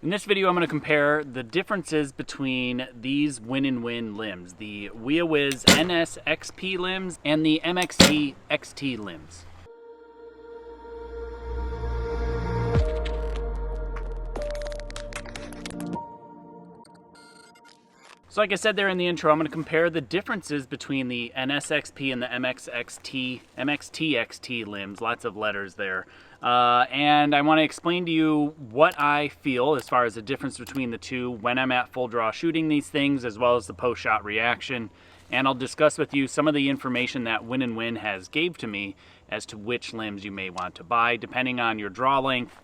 In this video, I'm going to compare the differences between these win-and-win limbs, the WIAWIS NS-XP limbs and the MXT-XT limbs. So like I said there in the intro, I'm going to compare the differences between the NS-XP and the MXT-XT limbs, lots of letters there. And I want to explain to you what I feel as far as the difference between the two when I'm at full draw shooting these things, as well as the post-shot reaction. And I'll discuss with you some of the information that Win-and-Win has gave to me as to which limbs you may want to buy, depending on your draw length,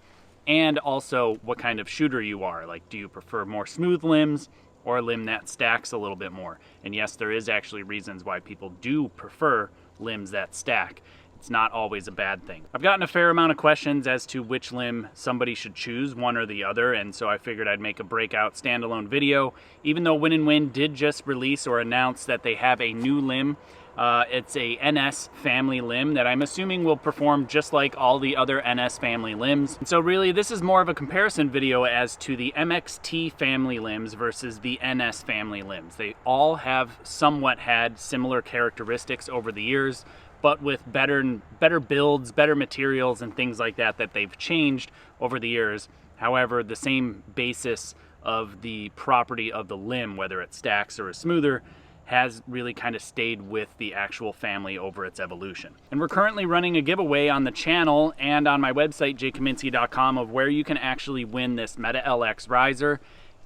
and also what kind of shooter you are. Like, do you prefer more smooth limbs, or a limb that stacks a little bit more? And yes, there is actually reasons why people do prefer limbs that stack. It's not always a bad thing. I've gotten a fair amount of questions as to which limb somebody should choose, one or the other, and so I figured I'd make a breakout standalone video. Even though Win-and-Win did just release or announce that they have a new limb, it's a NS family limb that I'm assuming will perform just like all the other NS family limbs. And so really this is more of a comparison video as to the MXT family limbs versus the NS family limbs. They all have somewhat had similar characteristics over the years, but with better builds, better materials and things like that they've changed over the years. However, the same basis of the property of the limb, whether it stacks or is smoother, has really kind of stayed with the actual family over its evolution. And we're currently running a giveaway on the channel and on my website, jkaminski.com, of where you can actually win this Meta LX riser.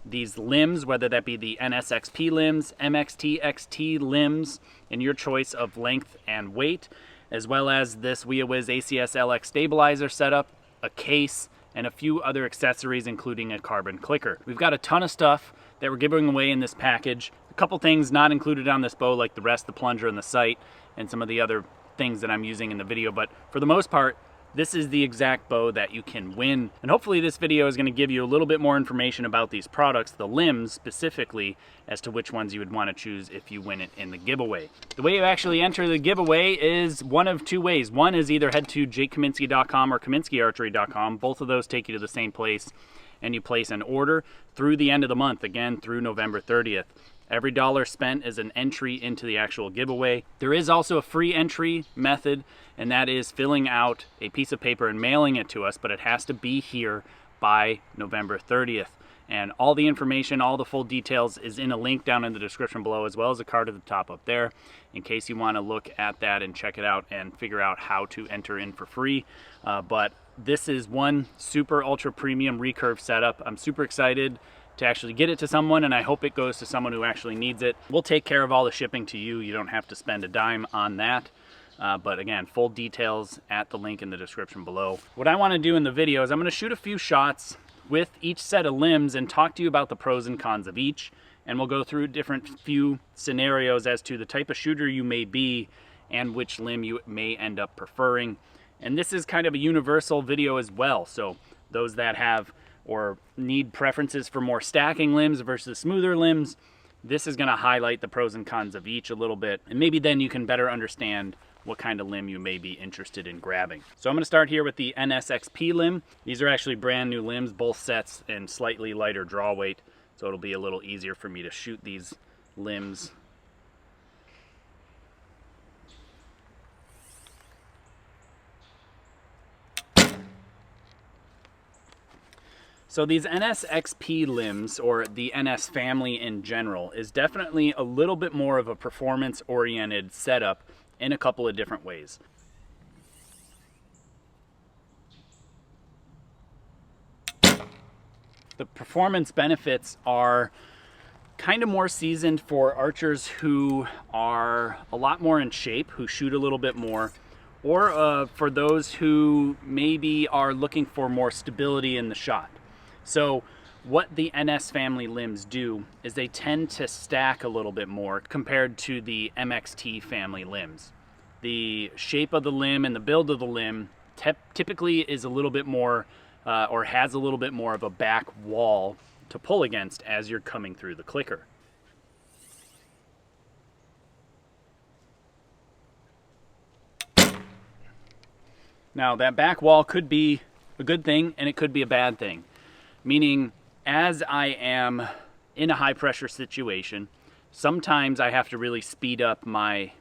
These limbs, whether that be the NS-XP limbs, MXT-XT limbs, in your choice of length and weight, as well as this WIAWIS ACS-LX stabilizer setup, a case, and a few other accessories, including a carbon clicker. We've got a ton of stuff that we're giving away in this package. A couple things not included on this bow, like the rest, the plunger and the sight, and some of the other things that I'm using in the video, but for the most part, this is the exact bow that you can win. And hopefully this video is going to give you a little bit more information about these products, the limbs specifically, as to which ones you would want to choose if you win it in the giveaway. The way you actually enter the giveaway is one of two ways. One is either head to jakekaminski.com or kaminskiarchery.com. Both of those take you to the same place, and you place an order through the end of the month, again through November 30th. Every dollar spent is an entry into the actual giveaway. There is also a free entry method, and that is filling out a piece of paper and mailing it to us, but it has to be here by November 30th. And all the information, all the full details is in a link down in the description below, as well as a card at the top up there, in case you want to look at that and check it out and figure out how to enter in for free. But this is one super ultra premium recurve setup. I'm super excited to actually get it to someone, and I hope it goes to someone who actually needs it. We'll take care of all the shipping to you. You don't have to spend a dime on that. But again, full details at the link in the description below. What I want to do in the video is I'm going to shoot a few shots with each set of limbs and talk to you about the pros and cons of each. And we'll go through different few scenarios as to the type of shooter you may be and which limb you may end up preferring. And this is kind of a universal video as well. So those that have or need preferences for more stacking limbs versus smoother limbs, this is going to highlight the pros and cons of each a little bit, and maybe then you can better understand what kind of limb you may be interested in grabbing. So I'm going to start here with the NS-XP limb. These are actually brand new limbs, both sets in slightly lighter draw weight, so it'll be a little easier for me to shoot these limbs. So these NS-XP limbs, or the NS family in general, is definitely a little bit more of a performance-oriented setup in a couple of different ways. The performance benefits are kind of more seasoned for archers who are a lot more in shape, who shoot a little bit more, or for those who maybe are looking for more stability in the shot. So what the NS family limbs do is they tend to stack a little bit more compared to the MXT family limbs. The shape of the limb and the build of the limb typically is a little bit more or has a little bit more of a back wall to pull against as you're coming through the clicker. Now that back wall could be a good thing and it could be a bad thing. Meaning as I am in a high pressure situation, sometimes I have to really speed up my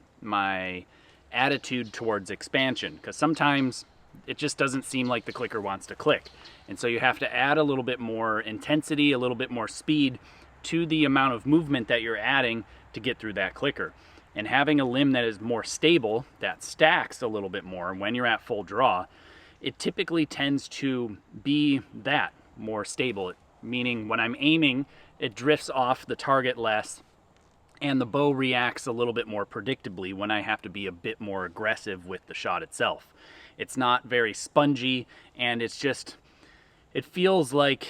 attitude towards expansion, because sometimes it just doesn't seem like the clicker wants to click. And so you have to add a little bit more intensity, a little bit more speed to the amount of movement that you're adding to get through that clicker. And having a limb that is more stable, that stacks a little bit more when you're at full draw, it typically tends to be that more stable, meaning when I'm aiming, it drifts off the target less, and the bow reacts a little bit more predictably when I have to be a bit more aggressive with the shot itself. It's not very spongy, and it's just, it feels like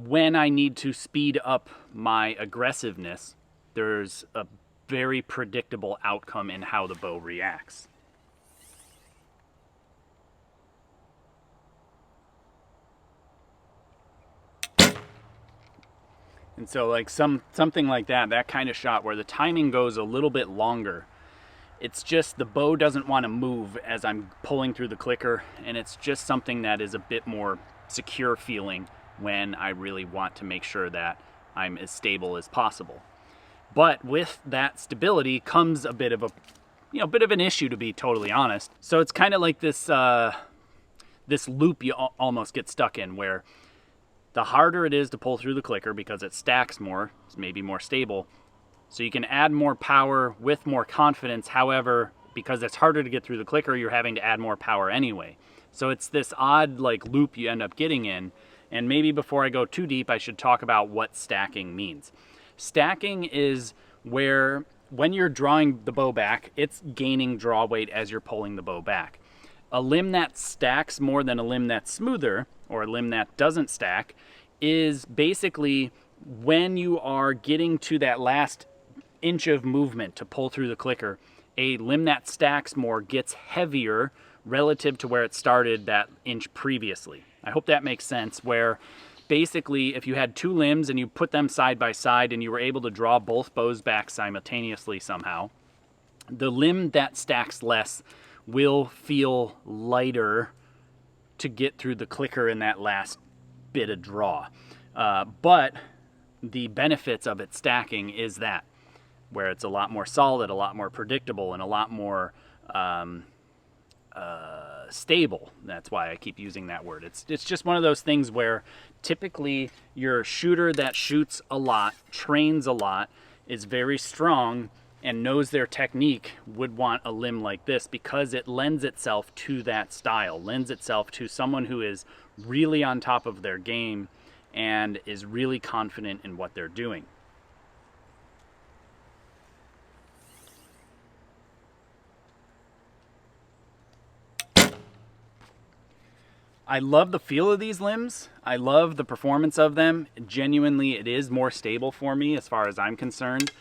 when I need to speed up my aggressiveness, there's a very predictable outcome in how the bow reacts. And so like something like that kind of shot where the timing goes a little bit longer, it's just the bow doesn't want to move as I'm pulling through the clicker, and it's just something that is a bit more secure feeling when I really want to make sure that I'm as stable as possible. But with that stability comes a bit of an issue, to be totally honest. So it's kind of like this this loop you almost get stuck in, where the harder it is to pull through the clicker because it stacks more, it's maybe more stable, so you can add more power with more confidence. However, because it's harder to get through the clicker, you're having to add more power anyway. So it's this odd like loop you end up getting in. And maybe before I go too deep, I should talk about what stacking means. Stacking is where when you're drawing the bow back, it's gaining draw weight as you're pulling the bow back. A limb that stacks more than a limb that's smoother, or a limb that doesn't stack, is basically when you are getting to that last inch of movement to pull through the clicker, a limb that stacks more gets heavier relative to where it started that inch previously. I hope that makes sense, where basically if you had two limbs and you put them side by side and you were able to draw both bows back simultaneously somehow, the limb that stacks less will feel lighter to get through the clicker in that last bit of draw. But the benefits of it stacking is that, where it's a lot more solid, a lot more predictable, and a lot more stable. That's why I keep using that word. It's just one of those things where typically your shooter that shoots a lot, trains a lot, is very strong, and knows their technique would want a limb like this, because it lends itself to that style, lends itself to someone who is really on top of their game and is really confident in what they're doing. I love the feel of these limbs. I love the performance of them. Genuinely, it is more stable for me as far as I'm concerned.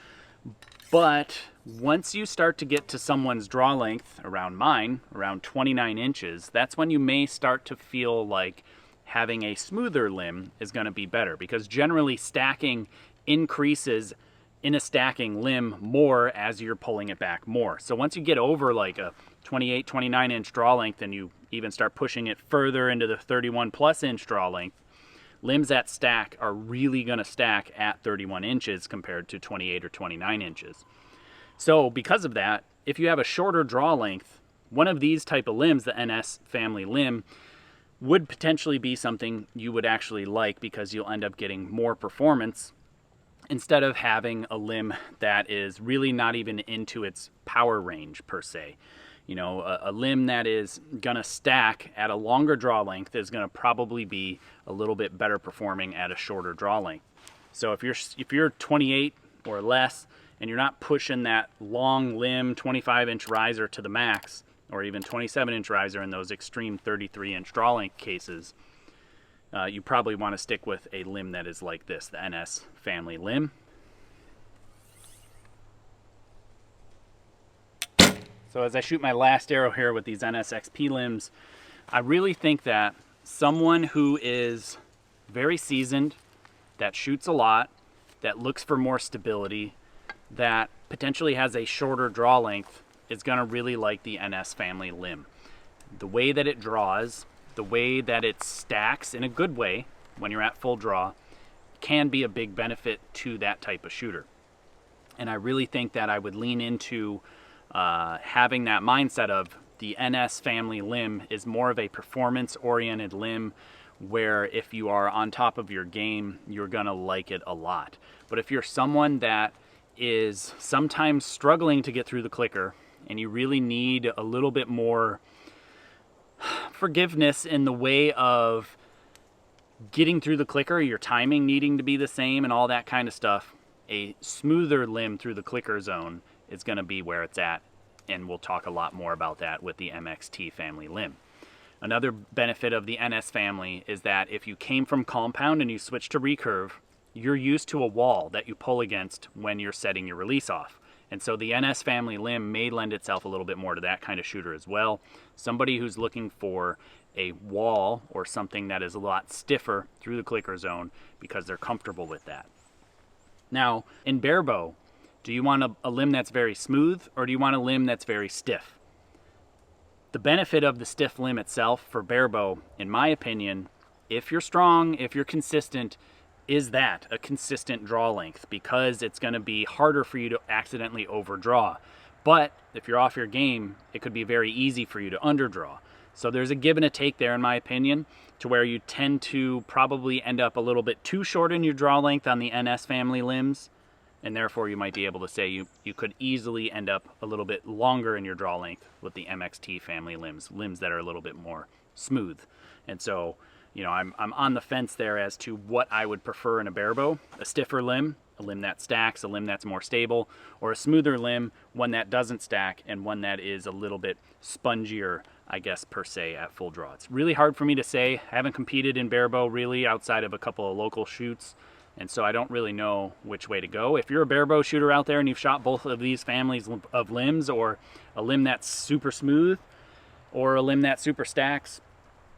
But once you start to get to someone's draw length, around mine, around 29 inches, that's when you may start to feel like having a smoother limb is going to be better, because generally stacking increases in a stacking limb more as you're pulling it back more. So once you get over like a 28, 29 inch draw length, and you even start pushing it further into the 31 plus inch draw length, limbs that stack are really going to stack at 31 inches compared to 28 or 29 inches. So because of that, if you have a shorter draw length, one of these type of limbs, the NS family limb, would potentially be something you would actually like, because you'll end up getting more performance instead of having a limb that is really not even into its power range per se. You know, a limb that is gonna stack at a longer draw length is gonna probably be a little bit better performing at a shorter draw length. So if you're 28 or less and you're not pushing that long limb 25-inch riser to the max, or even 27-inch riser in those extreme 33-inch draw length cases, you probably want to stick with a limb that is like this, the NS family limb. So as I shoot my last arrow here with these NS-XP limbs, I really think that someone who is very seasoned, that shoots a lot, that looks for more stability, that potentially has a shorter draw length, is going to really like the NS family limb. The way that it draws, the way that it stacks in a good way when you're at full draw, can be a big benefit to that type of shooter. And I really think that I would lean into having that mindset of the NS family limb is more of a performance-oriented limb, where if you are on top of your game, you're gonna like it a lot. But if you're someone that is sometimes struggling to get through the clicker and you really need a little bit more forgiveness in the way of getting through the clicker, your timing needing to be the same and all that kind of stuff, a smoother limb through the clicker zone is going to be where it's at, and we'll talk a lot more about that with the MXT family limb. Another benefit of the NS family is that if you came from compound and you switch to recurve, you're used to a wall that you pull against when you're setting your release off. And so the NS family limb may lend itself a little bit more to that kind of shooter as well. Somebody who's looking for a wall or something that is a lot stiffer through the clicker zone because they're comfortable with that. Now, in barebow, do you want a limb that's very smooth, or do you want a limb that's very stiff? The benefit of the stiff limb itself for barebow, in my opinion, if you're strong, if you're consistent, is that a consistent draw length, because it's going to be harder for you to accidentally overdraw. But if you're off your game, it could be very easy for you to underdraw. So there's a give and a take there, in my opinion, to where you tend to probably end up a little bit too short in your draw length on the NS family limbs, and therefore you might be able to say you could easily end up a little bit longer in your draw length with the MXT family limbs that are a little bit more smooth. And so, you know, I'm on the fence there as to what I would prefer in a barebow: a stiffer limb, a limb that stacks, a limb that's more stable, or a smoother limb, one that doesn't stack and one that is a little bit spongier, I guess, per se, at full draw. It's really hard for me to say. I haven't competed in barebow really outside of a couple of local shoots, and so I don't really know which way to go. If you're a barebow shooter out there and you've shot both of these families of limbs, or a limb that's super smooth or a limb that super stacks,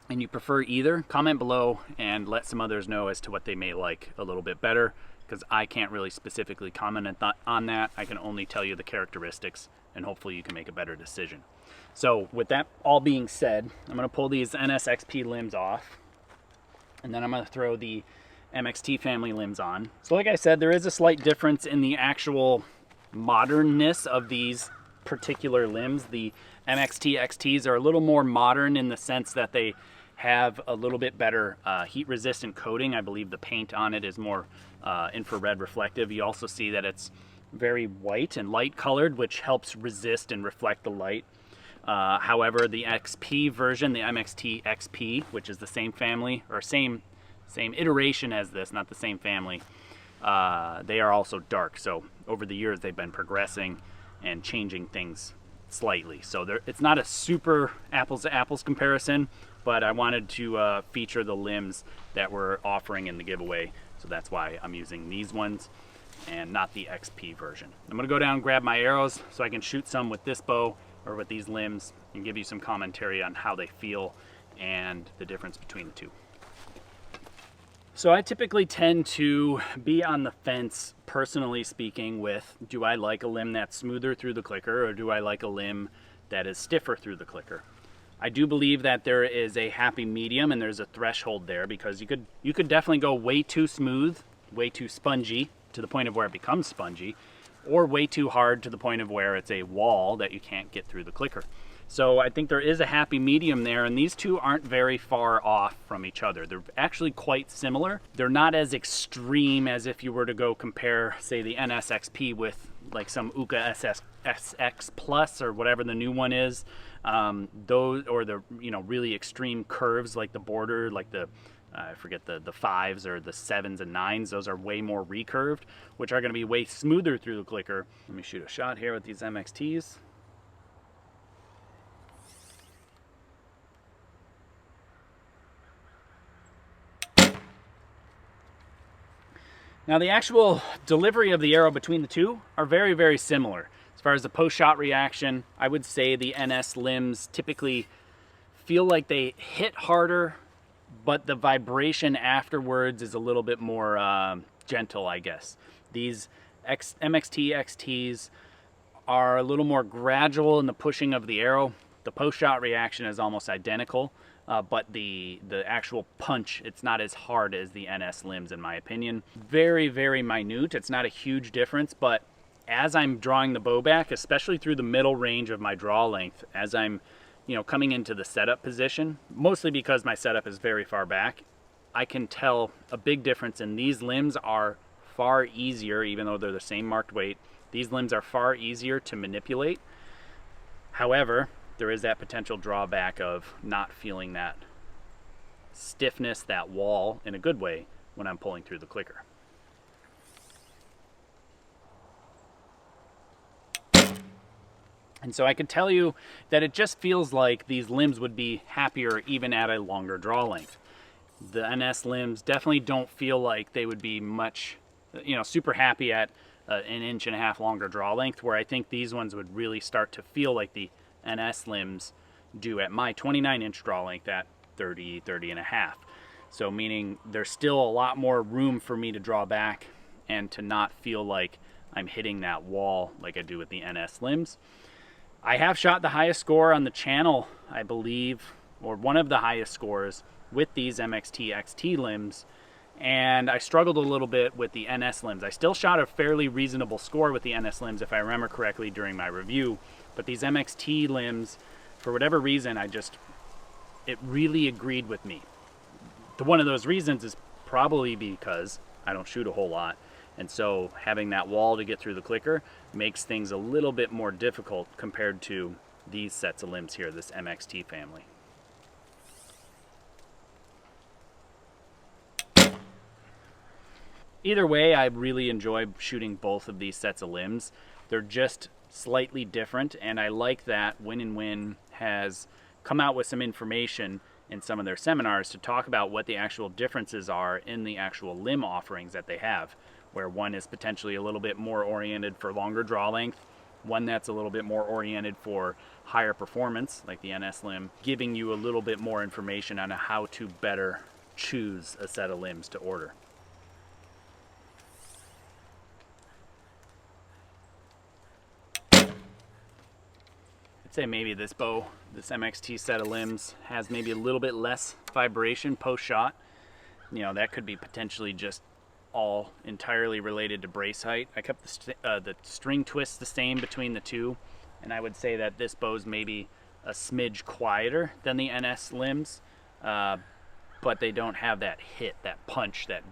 and you prefer either, comment below and let some others know as to what they may like a little bit better, because I can't really specifically comment on that. I can only tell you the characteristics, and hopefully you can make a better decision. So with that all being said, I'm going to pull these NS-XP limbs off, and then I'm going to throw the MXT family limbs on. So like I said, there is a slight difference in the actual modernness of these particular limbs. The MXT-XTs are a little more modern in the sense that they have a little bit better heat resistant coating. I believe the paint on it is more infrared reflective. You also see that it's very white and light colored, which helps resist and reflect the light. However, the XP version, the MXT-XP, which is the same family, or same iteration as this, not the same family, they are also dark. So over the years they've been progressing and changing things slightly. So it's not a super apples to apples comparison, but I wanted to feature the limbs that we're offering in the giveaway. So that's why I'm using these ones and not the XP version. I'm gonna go down and grab my arrows so I can shoot some with this bow or with these limbs and give you some commentary on how they feel and the difference between the two. So I typically tend to be on the fence, personally speaking, with do I like a limb that's smoother through the clicker, or do I like a limb that is stiffer through the clicker? I do believe that there is a happy medium and there's a threshold there, because you could definitely go way too smooth, way too spongy to the point of where it becomes spongy, or way too hard to the point of where it's a wall that you can't get through the clicker. So I think there is a happy medium there, and these two aren't very far off from each other. They're actually quite similar. They're not as extreme as if you were to go compare, say, the NS-XP with like some Uka SX Plus or whatever the new one is. Those, or the really extreme curves like the border, like the I forget the 5s or the 7s and 9s. Those are way more recurved, which are going to be way smoother through the clicker. Let me shoot a shot here with these MXTs. Now the actual delivery of the arrow between the two are very, very similar. As far as the post-shot reaction, I would say the NS limbs typically feel like they hit harder, but the vibration afterwards is a little bit more gentle, I guess. These MXT-XTs are a little more gradual in the pushing of the arrow. The post-shot reaction is almost identical. but the actual punch, it's not as hard as the NS limbs in my opinion. Very, very minute. It's not a huge difference, but as I'm drawing the bow back, especially through the middle range of my draw length, as I'm coming into the setup position, mostly because my setup is very far back, I can tell a big difference. And these limbs are far easier, even though they're the same marked weight, these limbs are far easier to manipulate. However, there is that potential drawback of not feeling that stiffness, that wall, in a good way when I'm pulling through the clicker. And so I can tell you that it just feels like these limbs would be happier even at a longer draw length. The NS limbs definitely don't feel like they would be much, super happy at an 1.5 inch longer draw length, where I think these ones would really start to feel like the NS limbs do at my 29-inch draw length at 30 and a half. So meaning there's still a lot more room for me to draw back and to not feel like I'm hitting that wall like I do with the NS limbs. I have shot the highest score on the channel, I believe, or one of the highest scores with these MXT-XT limbs, and I struggled a little bit with the NS limbs. I still shot a fairly reasonable score with the NS limbs, if I remember correctly, during my review, but these MXT limbs, for whatever reason, it really agreed with me. One of those reasons is probably because I don't shoot a whole lot, and so having that wall to get through the clicker makes things a little bit more difficult compared to these sets of limbs here, this MXT family. Either way, I really enjoy shooting both of these sets of limbs. They're just slightly different, and I like that Win & Win has come out with some information in some of their seminars to talk about what the actual differences are in the actual limb offerings that they have, where one is potentially a little bit more oriented for longer draw length, one that's a little bit more oriented for higher performance, like the NS limb, giving you a little bit more information on how to better choose a set of limbs to order. I'd say maybe this bow, this MXT set of limbs, has maybe a little bit less vibration post-shot. That could be potentially just all entirely related to brace height. I kept the string twist the same between the two, and I would say that this bow's maybe a smidge quieter than the NS limbs, but they don't have that hit, that punch, that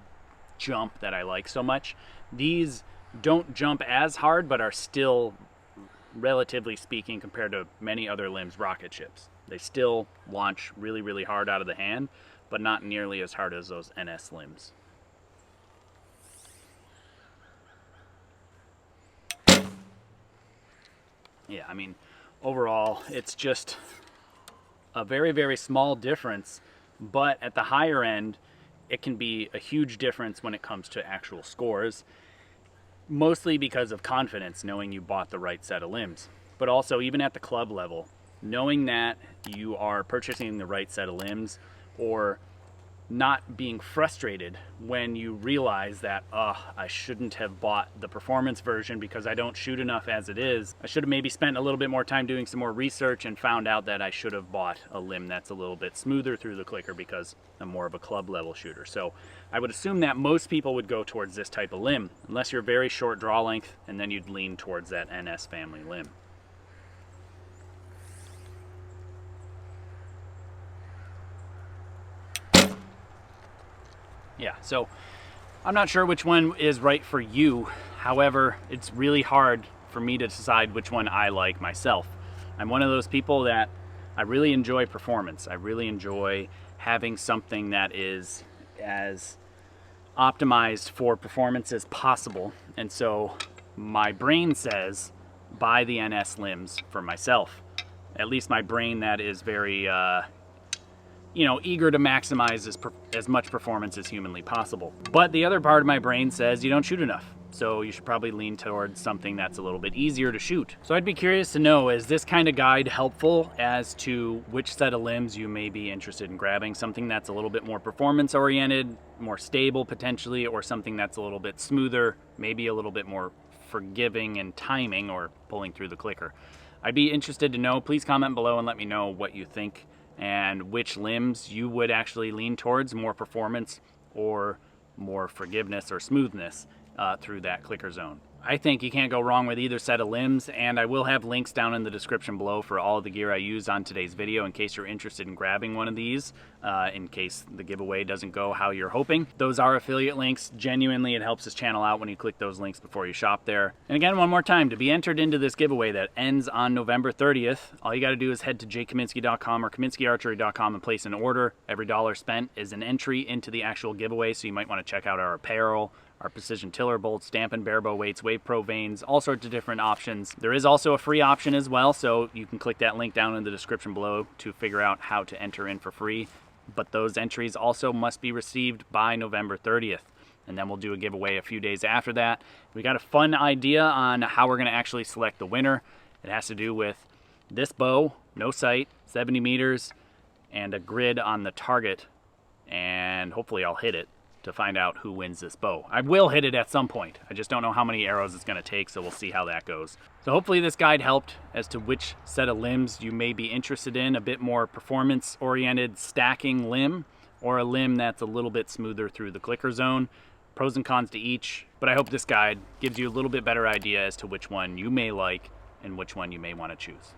jump that I like so much. These don't jump as hard, but are still, relatively speaking, compared to many other limbs, rocket ships. They still launch really, really hard out of the hand, but not nearly as hard as those NS limbs. Yeah, I mean, overall, it's just a very, very small difference, but at the higher end, it can be a huge difference when it comes to actual scores, mostly because of confidence, knowing you bought the right set of limbs. But also, even at the club level, knowing that you are purchasing the right set of limbs, or not being frustrated when you realize that, I shouldn't have bought the performance version because I don't shoot enough as it is. I should have maybe spent a little bit more time doing some more research and found out that I should have bought a limb that's a little bit smoother through the clicker because I'm more of a club level shooter. So I would assume that most people would go towards this type of limb, unless you're very short draw length, and then you'd lean towards that NS family limb. Yeah, so I'm not sure which one is right for you. However, it's really hard for me to decide which one I like myself. I'm one of those people that I really enjoy performance. I really enjoy having something that is as optimized for performance as possible. And so my brain says, buy the NS limbs for myself. At least my brain that is very eager to maximize as much performance as humanly possible. But the other part of my brain says you don't shoot enough, so you should probably lean towards something that's a little bit easier to shoot. So I'd be curious to know, is this kind of guide helpful as to which set of limbs you may be interested in grabbing? Something that's a little bit more performance oriented, more stable potentially, or something that's a little bit smoother, maybe a little bit more forgiving in timing or pulling through the clicker? I'd be interested to know. Please comment below and let me know what you think. and which limbs you would actually lean towards, more performance or more forgiveness or smoothness through that clicker zone. I think you can't go wrong with either set of limbs, and I will have links down in the description below for all of the gear I used on today's video in case you're interested in grabbing one of these, in case the giveaway doesn't go how you're hoping. Those are affiliate links. Genuinely, it helps this channel out when you click those links before you shop there. And again, one more time, to be entered into this giveaway that ends on November 30th, all you got to do is head to jkaminski.com or kaminskiarchery.com and place an order. Every dollar spent is an entry into the actual giveaway, so you might want to check out our apparel, our precision tiller bolts, Stampin' Barebow weights, Wave Pro vanes, all sorts of different options. There is also a free option as well, so you can click that link down in the description below to figure out how to enter in for free. But those entries also must be received by November 30th. And then we'll do a giveaway a few days after that. We got a fun idea on how we're going to actually select the winner. It has to do with this bow, no sight, 70 meters, and a grid on the target. And hopefully I'll hit it to find out who wins this bow. I will hit it at some point. I just don't know how many arrows it's going to take, so we'll see how that goes. So hopefully this guide helped as to which set of limbs you may be interested in, a bit more performance-oriented stacking limb, or a limb that's a little bit smoother through the clicker zone. Pros and cons to each, but I hope this guide gives you a little bit better idea as to which one you may like and which one you may want to choose.